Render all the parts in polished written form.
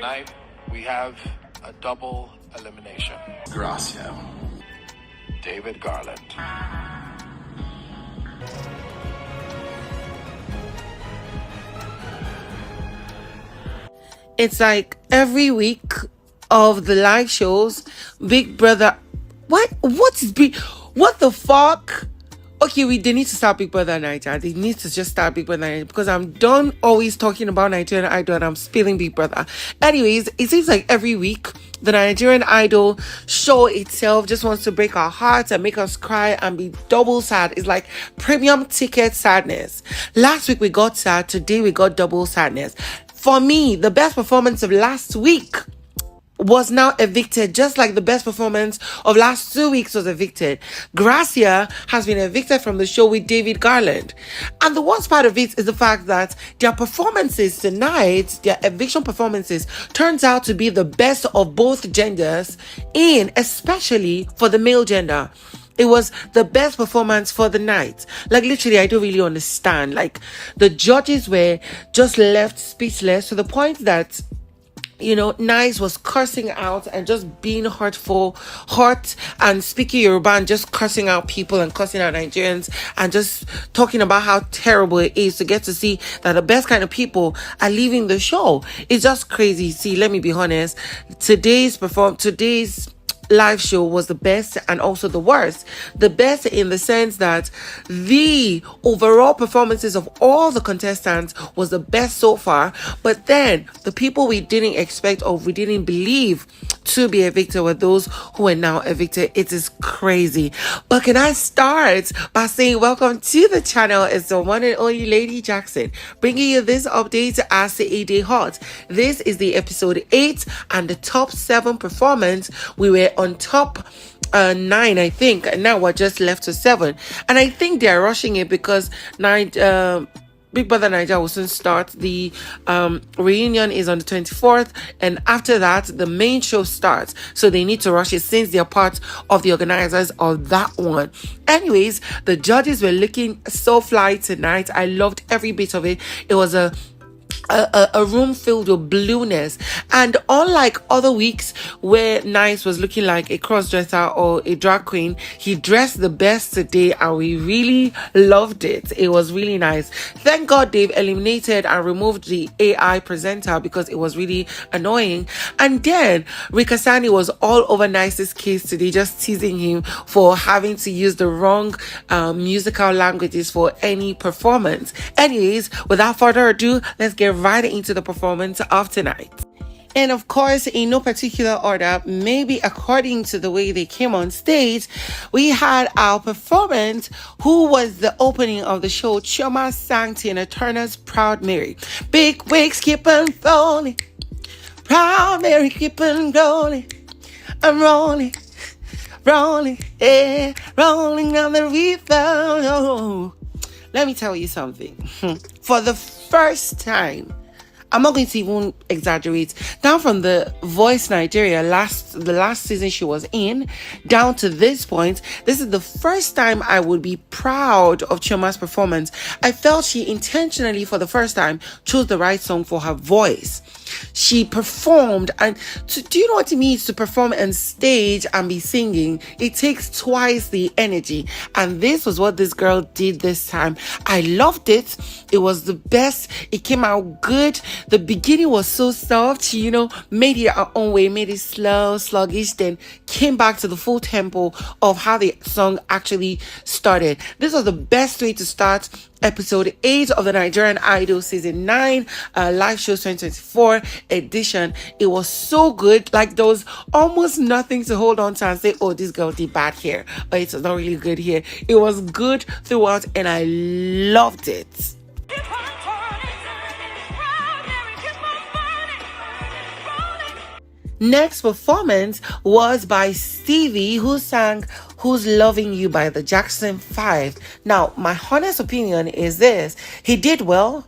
Tonight, we have a double elimination. Gracia. David Garland. It's like every week of the live shows, Big Brother. What the fuck? Okay, they need to start Big Brother Naija. They need to just start Big Brother Naija because I'm done always talking about Nigerian Idol and I'm spilling Big Brother. Anyways, it seems like every week the Nigerian Idol show itself just wants to break our hearts and make us cry and be double sad. It's like premium ticket sadness. Last week we got sad, today we got double sadness. For me, the best performance of last week was now evicted, just like the best performance of last 2 weeks was evicted. Gracia has been evicted from the show with David Garland. And the worst part of it is the fact that their performances tonight, their eviction performances, turns out to be the best of both genders, especially for the male gender. It was the best performance for the night. Like, literally, I don't really understand. Like, the judges were just left speechless to the point that, Nice was cursing out and just being hurt and speaking Yoruba and just cursing out people and cursing out Nigerians and just talking about how terrible it is to get to see that the best kind of people are leaving the show. It's just crazy. See, let me be honest. Today's live show was the best and also the worst. The best in the sense that the overall performances of all the contestants was the best so far, but then the people we didn't expect or we didn't believe to be evicted were those who are now evicted. It is crazy. But can I start by saying welcome to the channel? It's the one and only Lady Jackson, bringing you this update as the A-Day Hot. This is the episode 8 and the top 7 performance. We were on top 9, I think, and now we're just left to 7. And I think they're rushing it because Big Brother Naija will soon start. The reunion is on the 24th, and after that, the main show starts. So they need to rush it since they're part of the organizers of that one. Anyways, the judges were looking so fly tonight. I loved every bit of it. It was a room filled with blueness, and unlike other weeks where Nice was looking like a cross-dresser or a drag queen, he dressed the best today and we really loved it. It was really nice. Thank God they've eliminated and removed the AI presenter because it was really annoying. And then Richasani was all over Nice's case today, just teasing him for having to use the wrong musical languages for any performance. Anyways, without further ado, let's get right into the performance of tonight. And of course, in no particular order, maybe according to the way they came on stage, we had our performance, who was the opening of the show. Chioma sang Tina Turner's Proud Mary. Big wigs keep on falling, Proud Mary keep on rolling, I'm rolling, yeah, rolling down the river. Oh. Let me tell you something. For the first time, I'm not going to even exaggerate, down from the Voice Nigeria, the last season she was in, down to this point, this is the first time I would be proud of Chioma's performance. I felt she intentionally, for the first time, chose the right song for her voice. She performed, and do you know what it means to perform on stage and be singing? It takes twice the energy, and this was what this girl did this time. I loved it. It was the best. It came out good. The beginning was so soft. She, made it her own way, made it slow, sluggish, then came back to the full tempo of how the song actually started. This was the best way to start episode 8 of the Nigerian Idol season 9 live show 2024 edition. It was so good. Like, there was almost nothing to hold on to and say, oh, this girl did bad here, or it's not really good here. It was good throughout and I loved it. Next performance was by Stevie, who sang Who's Loving You by the Jackson 5. Now, my honest opinion is this. He did well,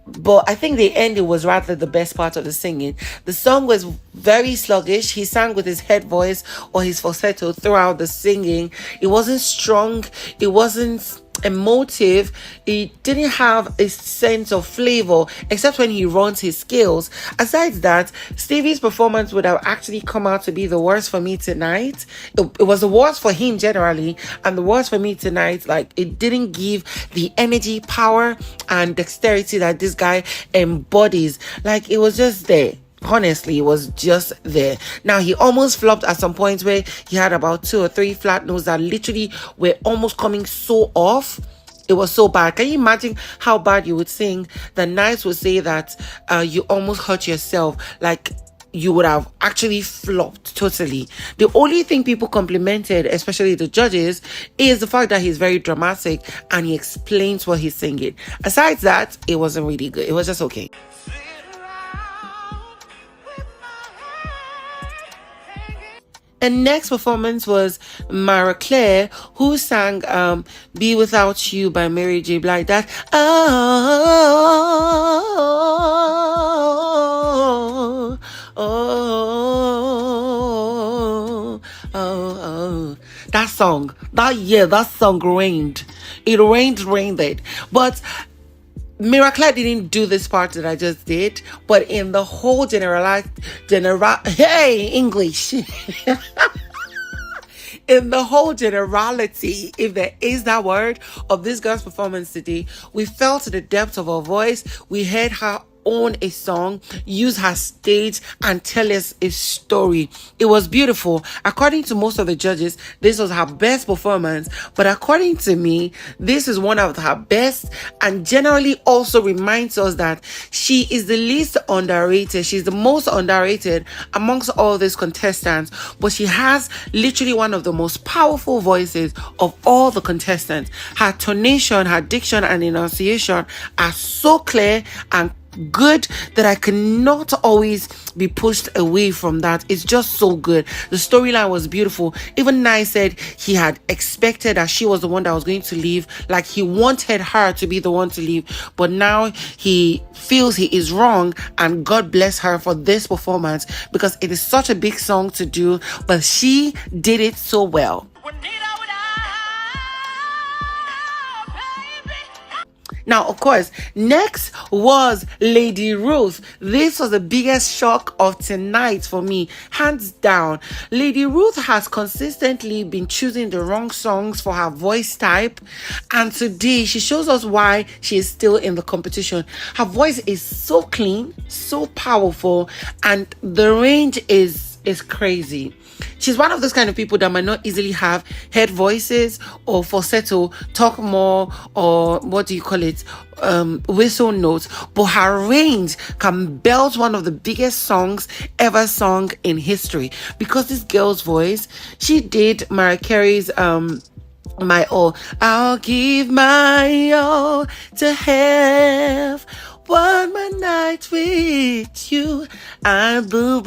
but I think the ending was rather the best part of the singing. The song was very sluggish. He sang with his head voice or his falsetto throughout the singing. It wasn't strong. It wasn't emotive. He didn't have a sense of flavor except when he runs his skills. Aside that, Stevie's performance would have actually come out to be the worst for me tonight. It was the worst for him generally, and the worst for me tonight. Like, it didn't give the energy, power, and dexterity that this guy embodies. Like, it was just there. Honestly, it was just there. Now, he almost flopped at some points where he had about 2 or 3 flat notes that literally were almost coming so off. It was so bad. Can you imagine how bad you would sing? The Knights would say that you almost hurt yourself. Like, you would have actually flopped totally. The only thing people complimented, especially the judges, is the fact that he's very dramatic and he explains what he's singing. Aside that, it wasn't really good. It was just okay. And next performance was Mara Claire, who sang Be Without You by Mary J. Blige. That that song, that song rained. It rained it. But Miracle didn't do this part that I just did, but in the whole English. In the whole generality, if there is that word, of this girl's performance today, we felt the depth of her voice. We heard her own a song, use her stage, and tell us a story. It was beautiful. According to most of the judges, this was her best performance, but according to me, this is one of her best, and generally also reminds us that she is the least underrated. She's the most underrated amongst all these contestants, but she has literally one of the most powerful voices of all the contestants. Her tonation, her diction, and enunciation are so clear and good that I cannot always be pushed away from that. It's just so good. The storyline was beautiful. Even Nai said he had expected that she was the one that was going to leave. Like, he wanted her to be the one to leave, but now he feels he is wrong, and God bless her for this performance, because it is such a big song to do, but she did it so well. Now, of course, next was Lady Ruth. This was the biggest shock of tonight for me, hands down. Lady Ruth has consistently been choosing the wrong songs for her voice type, and today she shows us why she is still in the competition. Her voice is so clean, so powerful, and the range is crazy. She's one of those kind of people that might not easily have head voices or falsetto, talk more, or what do you call it, whistle notes, but her range can belt one of the biggest songs ever sung in history. Because this girl's voice, she did Mariah Carey's My All. I'll give my all to have one more night with you. I do.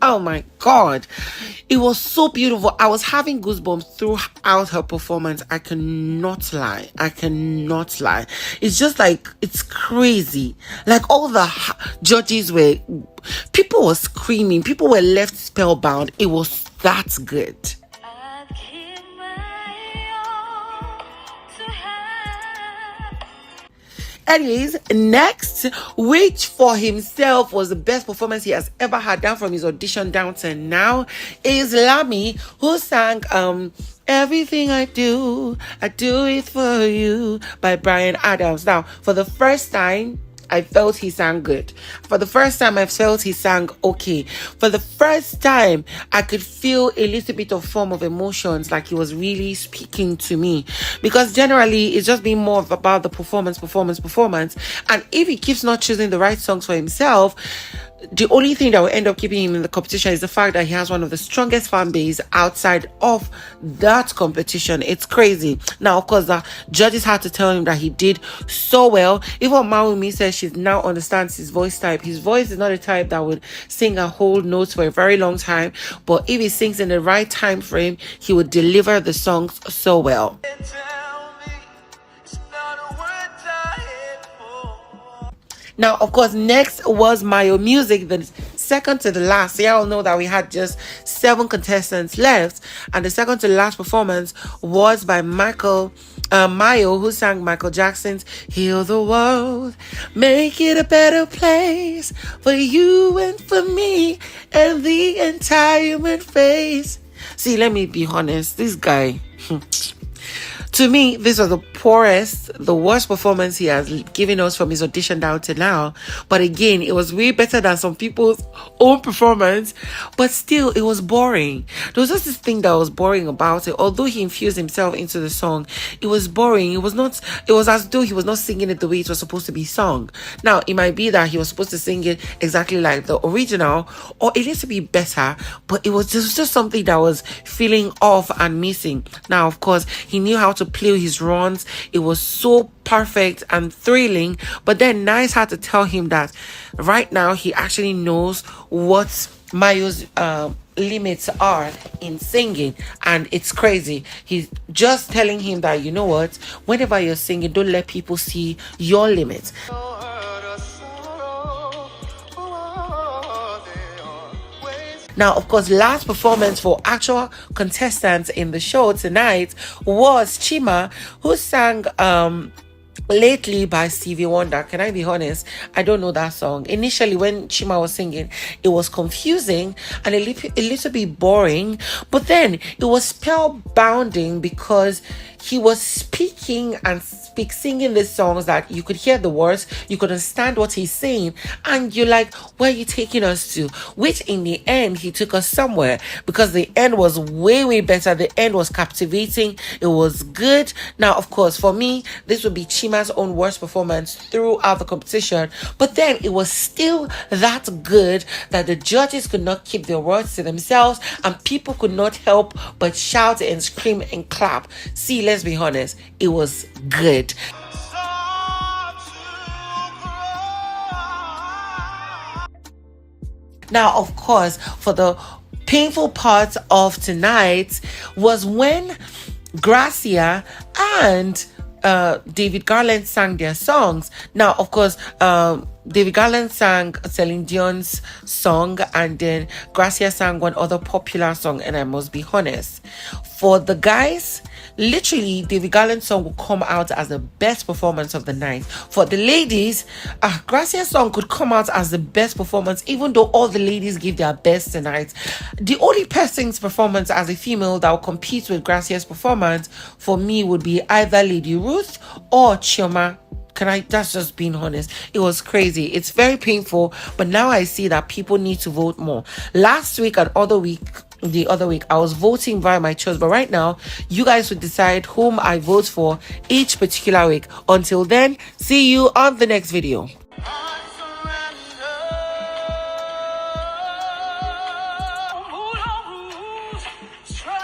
Oh my God. It was so beautiful. I was having goosebumps throughout her performance. I cannot lie. It's just like, it's crazy. Like, all the judges people were screaming. People were left spellbound. It was that good. Anyways, next, which for himself was the best performance he has ever had down from his audition down to now, is Lami, who sang Everything I Do It For You by Bryan Adams. Now, for the first time, I felt he sang good. For the first time, I felt he sang okay. For the first time, I could feel a little bit of form of emotions, like he was really speaking to me. Because generally, it's just been more about the performance. And if he keeps not choosing the right songs for himself, the only thing that will end up keeping him in the competition is the fact that he has one of the strongest fan base outside of that competition. It's crazy. Now, of course, the judges had to tell him that he did so well. Even Omawumi says she now understands his voice type. His voice is not a type that would sing a whole note for a very long time, but if he sings in the right time frame, he would deliver the songs so well. Now, of course, next was Mayo Music, the second to the last. You all know that we had just 7 contestants left, and the second to the last performance was by Mayo, who sang Michael Jackson's "Heal the World, Make It a Better Place for You and for Me and the entire human race." See, let me be honest, this guy, to me, this was the poorest, the worst performance he has given us from his audition down to now. But again, it was way better than some people's own performance. But still, it was boring. There was just this thing that was boring about it. Although he infused himself into the song, it was boring. It was as though he was not singing it the way it was supposed to be sung. Now, it might be that he was supposed to sing it exactly like the original, or it needs to be better. But it was just something that was feeling off and missing. Now, of course, he knew how to play his runs. It was so perfect and thrilling, but then Nice had to tell him that right now he actually knows what Mayo's limits are in singing, and it's crazy. He's just telling him that, you know what, whenever you're singing, don't let people see your limits. Now, of course, last performance for actual contestants in the show tonight was Chima, who sang Lately by Stevie Wonder. Can I be honest? I don't know that song. Initially, when Chima was singing, it was confusing and a little bit boring, but then it was spellbounding because he was speaking and singing these songs that you could hear the words, you could understand what he's saying, and you're like, where are you taking us to? Which in the end, he took us somewhere, because the end was way better. The end was captivating. It was good. Now, of course, for me, this would be Chima's own worst performance throughout the competition, but then it was still that good that the judges could not keep their words to themselves and people could not help but shout and scream and clap. See, let's be honest, it was good. Now, of course, for the painful part of tonight was when Gracia and David Garland sang their songs. Now, of course, David Garland sang Celine Dion's song, and then Gracia sang one other popular song, and I must be honest, for the guys, literally David Garland's song will come out as the best performance of the night. For the ladies, Gracia's song could come out as the best performance, even though all the ladies give their best tonight. The only person's performance as a female that will compete with Gracia's performance for me would be either Lady Ruth or Chioma. That's just being honest. It was crazy. It's very painful, but now I see that people need to vote more. Last week and the other week, I was voting via my choice, but right now, you guys will decide whom I vote for each particular week. Until then, see you on the next video. Try